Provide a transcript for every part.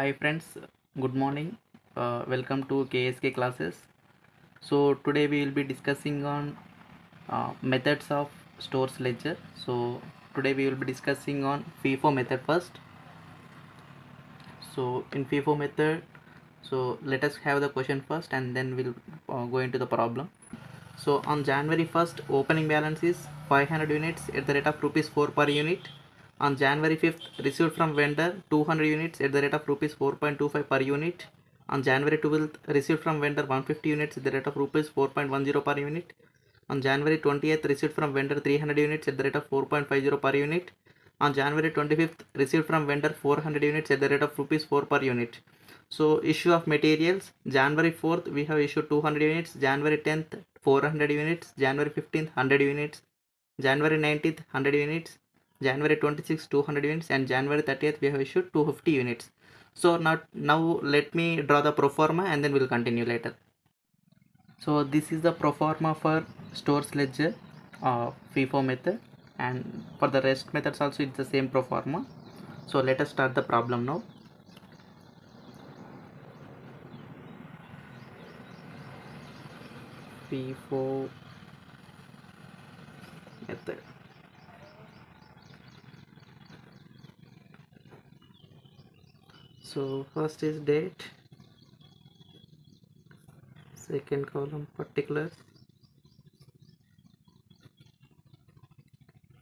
Hi friends, good morning. Welcome to KSK classes. So today we will be discussing on methods of stores ledger. So today we will be discussing on FIFO method first. So in FIFO method, so let us have the question first and then we'll go into the problem. So on January 1st, opening balance is 500 units at the rate of rupees 4 per unit. On January 5th, received from vendor 200 units at the rate of rupees 4.25 per unit. On January 12th, received from vendor 150 units at the rate of rupees 4.10 per unit. On January 20th, received from vendor 300 units at the rate of 4.50 per unit. On January 25th, received from vendor 400 units at the rate of rupees 4 per unit. So issue of materials, January 4th we have issued 200 units, January 10th 400 units, January 15th 100 units, January 19th 100 units, January 26th 200 units, and January 30th we have issued 250 units. So now let me draw the pro forma and then we'll continue later. So this is the pro forma for stores ledger FIFO method, and for the rest methods also it's the same pro forma. So let us start the problem now. FIFO method. So first is date, second column particulars,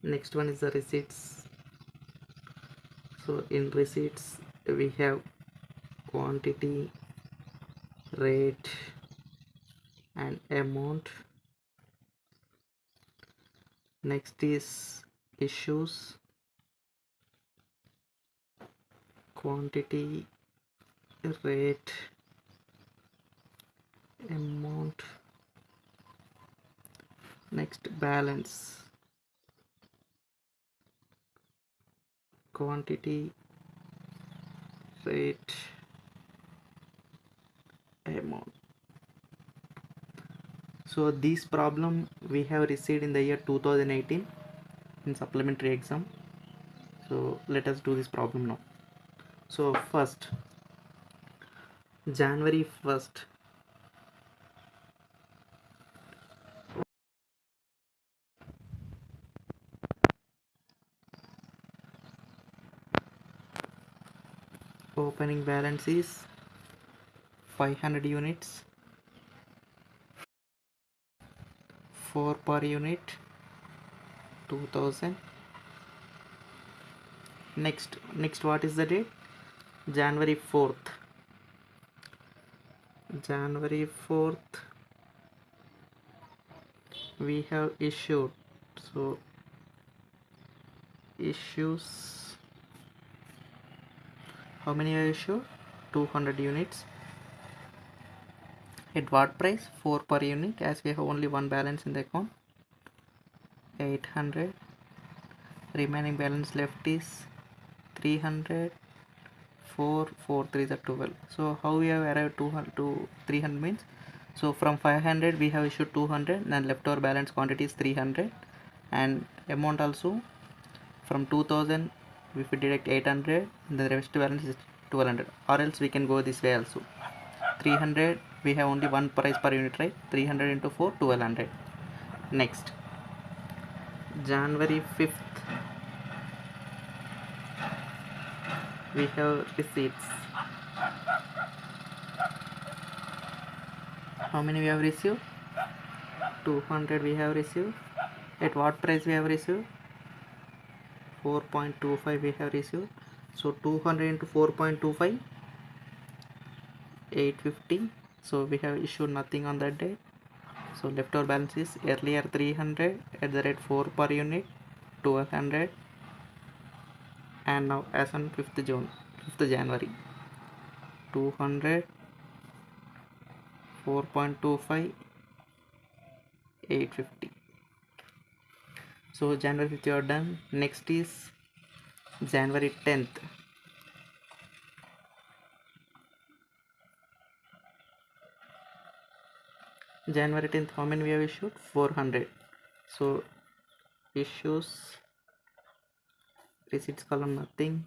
next one is the receipts. So in receipts we have quantity, rate and amount. Next is issues, quantity, rate, amount. Next balance, quantity, rate, amount. So this problem we have received in the year 2018 in supplementary exam. So let us do this problem now. So first, January 1st, opening balance is 500 units, 4 per unit, 2000. Next what is the date? January 4th. January 4th we have issued. So issues, how many are issued? 200 units. At what price? 4 per unit, as we have only one balance in the account. 800. Remaining balance left is 300. 4 3 are 12. So how we have arrived 200 to 300 means, so from 500 we have issued 200 and leftover balance quantity is 300, and amount also from 2000 if we deduct 800 the rest balance is 1200, or else we can go this way also. 300 we have only one price per unit, right? 300 into 4 1200. Next, January 5th we have receipts. How many we have received? 200 we have received. At what price we have received? 4.25 we have received. So 200 into 4.25, 850. So we have issued nothing on that day. So leftover balance is earlier 300 at the rate 4 per unit, 1200, and now as on 5th January 200, 4.25, 850. So January 5th you are done. Next is January 10th. January 10th, how many we have issued? 400. So issues, receipts column nothing,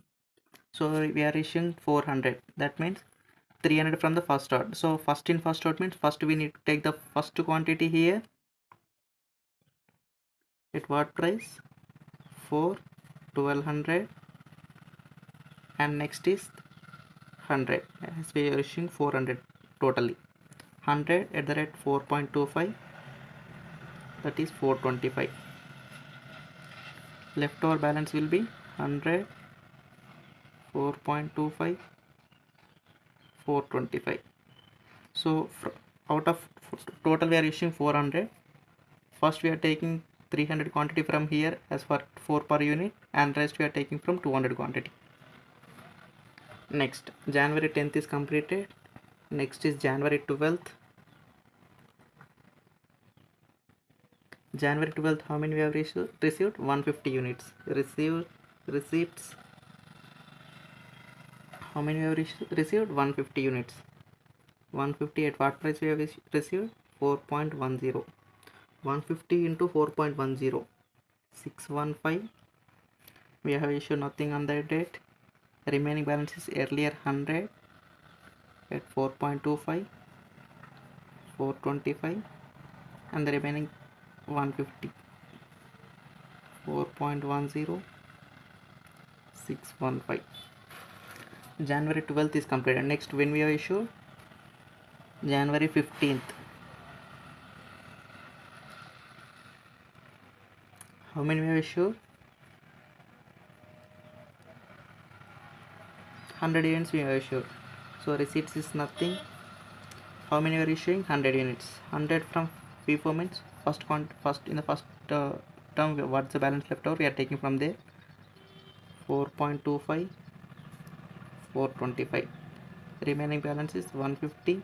So we are issuing 400. That means 300 from the first lot. So first in first out means first we need to take the first quantity here at what price? 4, 1200, and next is 100. As we are issuing 400 totally. 100 at the rate 4.25, that is 425. Leftover balance will be 100, 4.25, 425. So out of total we are issuing 400. First we are taking 300 quantity from here as for 4 per unit, and rest we are taking from 200 quantity. Next, January 10th is completed. Next is January 12th. January 12th, how many we have received? 150 units. Receipts. How many we have received? 150 units. 150 at what price we have received? 4.10. 150 into 4.10. 615. We have issued nothing on that date. Remaining balance is earlier 100 at 4.25, 425, and the remaining 150, 4.10, 615. January 12th is completed. Next, when we have issued? January 15th. How many we have issued? 100 units we have issued. So receipts is nothing. How many we are issuing? 100 units. 100 from FIFO means first in the first term, what's the balance left over? We are taking from there. 4.25, 425. Remaining balance is 150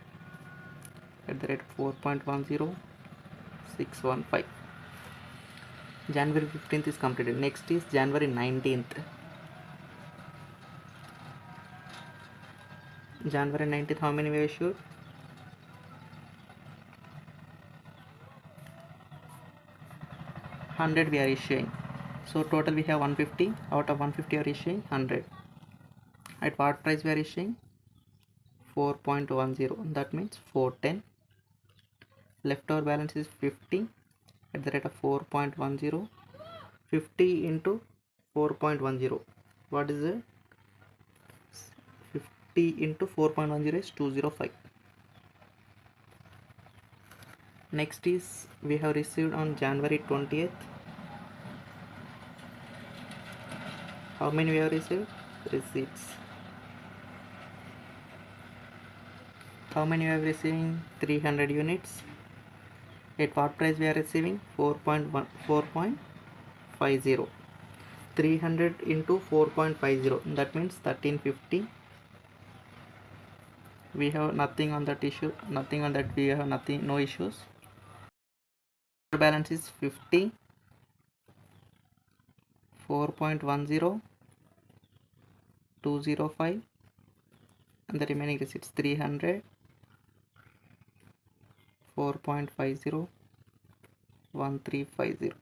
at the rate 4.10, 615. January 15th is completed. Next is January 19th. January 19th, how many we issued? 100 we are issuing. So total we have 150. Out of 150 we are issuing 100. At what price we are issuing? 4.10. That means 410. Leftover balance is 50 at the rate of 4.10. 50 into 4.10. What is it? 50 into 4.10 is 205. Next is we have received on January 20th. How many we have received? Receipts. How many we are receiving? 300 units. At what price we are receiving? 4.50. 300 into 4.50, that means 1350. We have nothing on that issue, nothing on that, we have nothing, no issues. Balance is 50, 4.10, 205, and the remaining receipts 300, 4.50, 1350.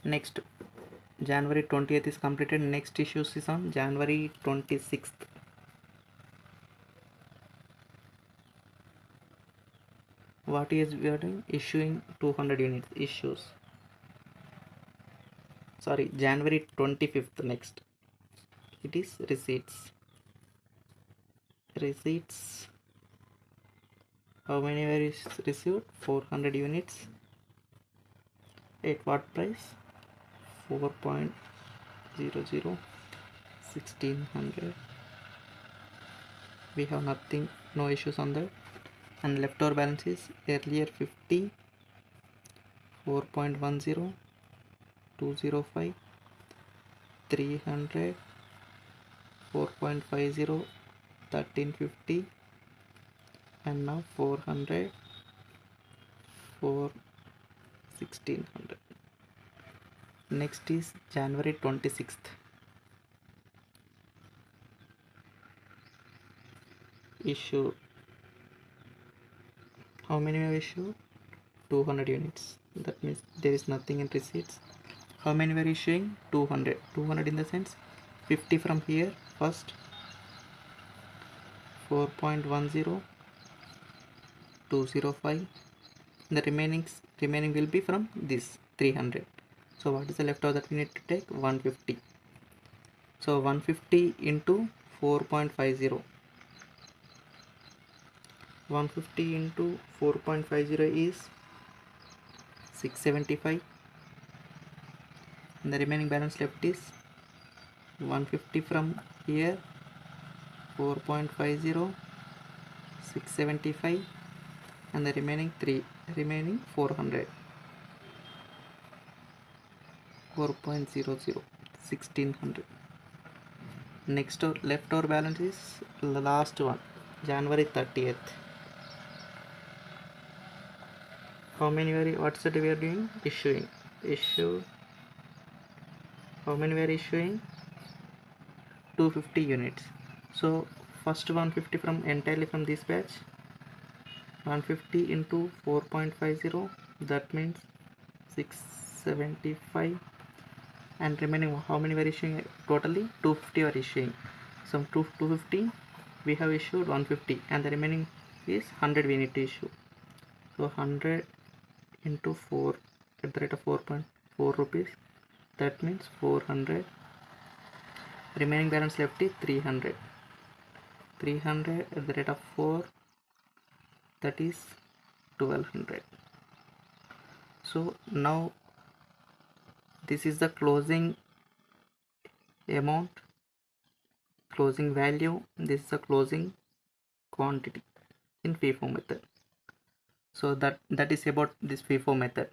Next, January 20th is completed. Next issues is on January 26th. What is we are doing? Issuing 200 units. Issues. Sorry, January 25th. Next, it is receipts. Receipts. How many were received? 400 units. At what price? 4.00, 1600. We have nothing, no issues on that. And leftover balance is earlier 50, 4.10, 205, 300, 4.50, 1350, and now 400, 1600. Next is January 26th. Issue. How many we have issued? 200 units. That means there is nothing in receipts. How many we are issuing? 200. 200 in the sense 50 from here first, 4.10205. The remaining will be from this 300. So what is the left of that we need to take? 150. So 150 into 4.50. 150 into 4.50 is 675, and the remaining balance left is 150 from here, 4.50, 675, and the remaining 400, 4.00, 1600. Next left over balance is the last one, January 30th. How many what's that we are doing? Issue. How many we are issuing? 250 units. So first 150 from entirely from this batch, 150 into 4.50, that means 675, and remaining how many we are issuing? Totally 250 are issuing. So 250 we have issued 150, and the remaining is 100 we need to issue. So 100 into 4 at the rate of 4.4 rupees, that means 400. Remaining balance left is 300. 300 at the rate of 4, that is 1200. So now this is the closing amount, closing value, this is the closing quantity in FIFO method. So that is about this FIFO method.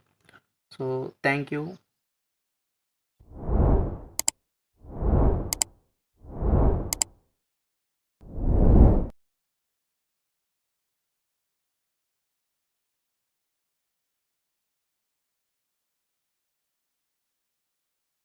So thank you.